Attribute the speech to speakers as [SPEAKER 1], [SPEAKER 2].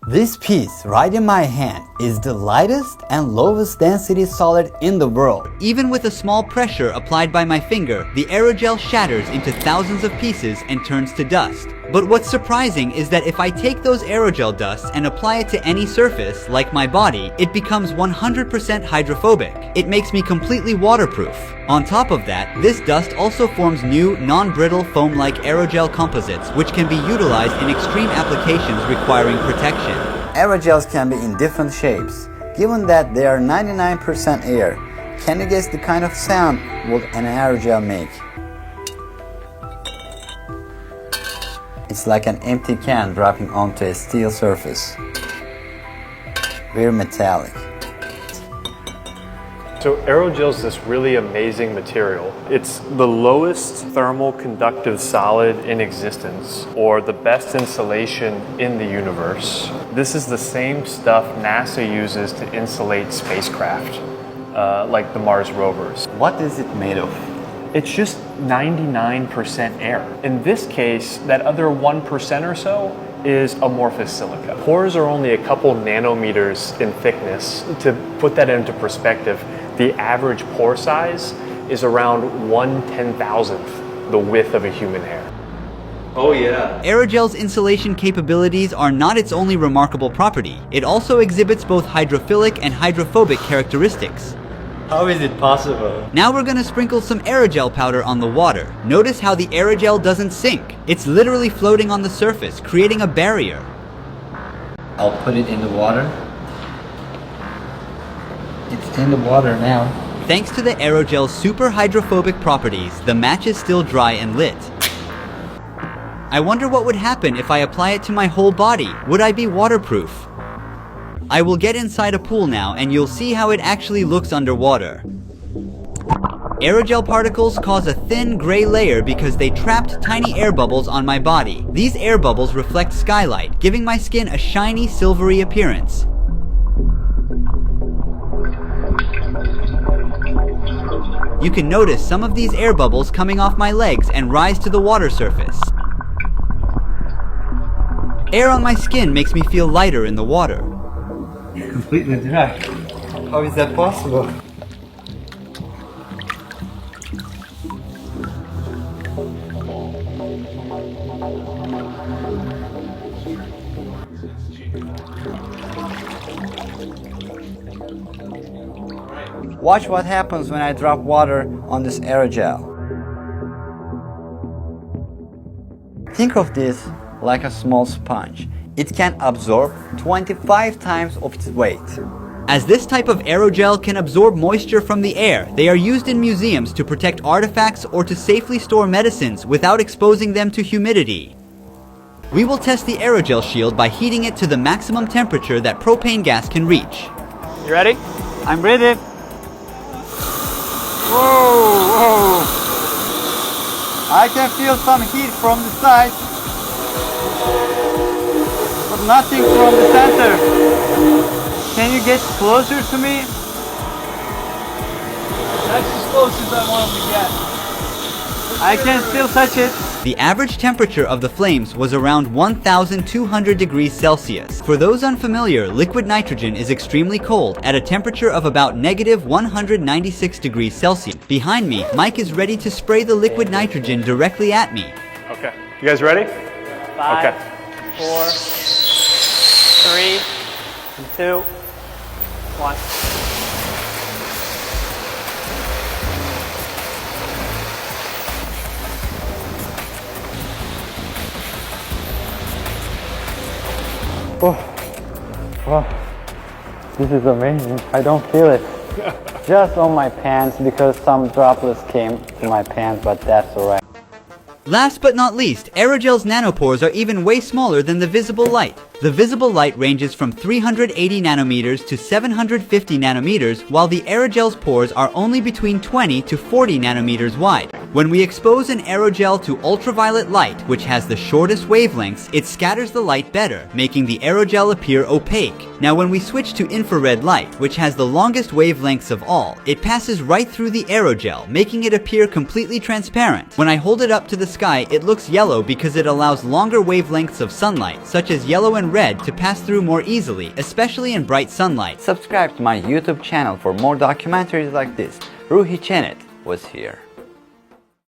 [SPEAKER 1] This piece right in my hand is the lightest and lowest density solid in the world. Even with a small pressure applied by my finger, the aerogel shatters into thousands of pieces and turns to dust. But what's surprising is that if I take those aerogel dusts and apply it to any surface, like my body, it becomes 100% hydrophobic. It makes me completely waterproof. On top of that, this dust also forms new, non-brittle foam-like aerogel composites, which can be utilized in extreme applications requiring protection. Aerogels can be in different shapes. Given that they are 99% air, can you guess the kind of sound would an aerogel make? It's like an empty can dropping onto a steel surface. Very metallic.
[SPEAKER 2] So aerogel is this really amazing material. It's the lowest thermal conductive solid in existence, or the best insulation in the universe. This is the same stuff NASA uses to insulate spacecraft, like the Mars rovers.
[SPEAKER 1] What is it made of?
[SPEAKER 2] It's just 99% air. In this case, that other 1% or so is amorphous silica. Pores are only a couple nanometers in thickness. To put that into perspective, the average pore size is around 1/10,000th the width of a human hair.
[SPEAKER 1] Oh yeah. Aerogel's insulation capabilities are not its only remarkable property. It also exhibits both hydrophilic and hydrophobic characteristics. How is it possible? Now we're gonna sprinkle some aerogel powder on the water. Notice how the aerogel doesn't sink. It's literally floating on the surface, creating a barrier. I'll put it in the water. It's in the water now. Thanks to the aerogel's super hydrophobic properties, the match is still dry and lit. I wonder what would happen if I apply it to my whole body. Would I be waterproof? I will get inside a pool now and you'll see how it actually looks underwater. Aerogel particles cause a thin gray layer because they trapped tiny air bubbles on my body. These air bubbles reflect skylight, giving my skin a shiny, silvery appearance. You can notice some of these air bubbles coming off my legs and rise to the water surface. Air on my skin makes me feel lighter in the water. Completely dry. How is that possible? Watch what happens when I drop water on this aerogel. Think of this like a small sponge. It can absorb 25 times of its weight. As this type of aerogel can absorb moisture from the air, they are used in museums to protect artifacts or to safely store medicines without exposing them to humidity. We will test the aerogel shield by heating it to the maximum temperature that propane gas can reach.
[SPEAKER 2] You ready?
[SPEAKER 1] I'm ready. Whoa, whoa. I can feel some heat from the side, but nothing from the center. Can you get closer to me?
[SPEAKER 3] That's as close as I want them to get.
[SPEAKER 1] I can still touch it. The average temperature of the flames was around 1,200 degrees Celsius. For those unfamiliar, liquid nitrogen is extremely cold at a temperature of about negative 196 degrees Celsius. Behind me, Mike is ready to spray the liquid nitrogen directly at me.
[SPEAKER 2] Okay. You guys ready?
[SPEAKER 3] 5,
[SPEAKER 2] Okay.
[SPEAKER 3] 4, 3, 2, 1.
[SPEAKER 1] Oh, wow, this is amazing. I don't feel it. Just on my pants because some droplets came to my pants, but that's alright. Last but not least, aerogel's nanopores are even way smaller than the visible light. The visible light ranges from 380 nanometers to 750 nanometers, while the aerogel's pores are only between 20 to 40 nanometers wide. When we expose an aerogel to ultraviolet light, which has the shortest wavelengths, it scatters the light better, making the aerogel appear opaque. Now when we switch to infrared light, which has the longest wavelengths of all, it passes right through the aerogel, making it appear completely transparent. When I hold it up to the sky, it looks yellow because it allows longer wavelengths of sunlight, such as yellow and
[SPEAKER 4] and red to pass through more easily, especially in bright sunlight.
[SPEAKER 1] Subscribe to my YouTube channel for more documentaries like this. Ruhi Chenet was here.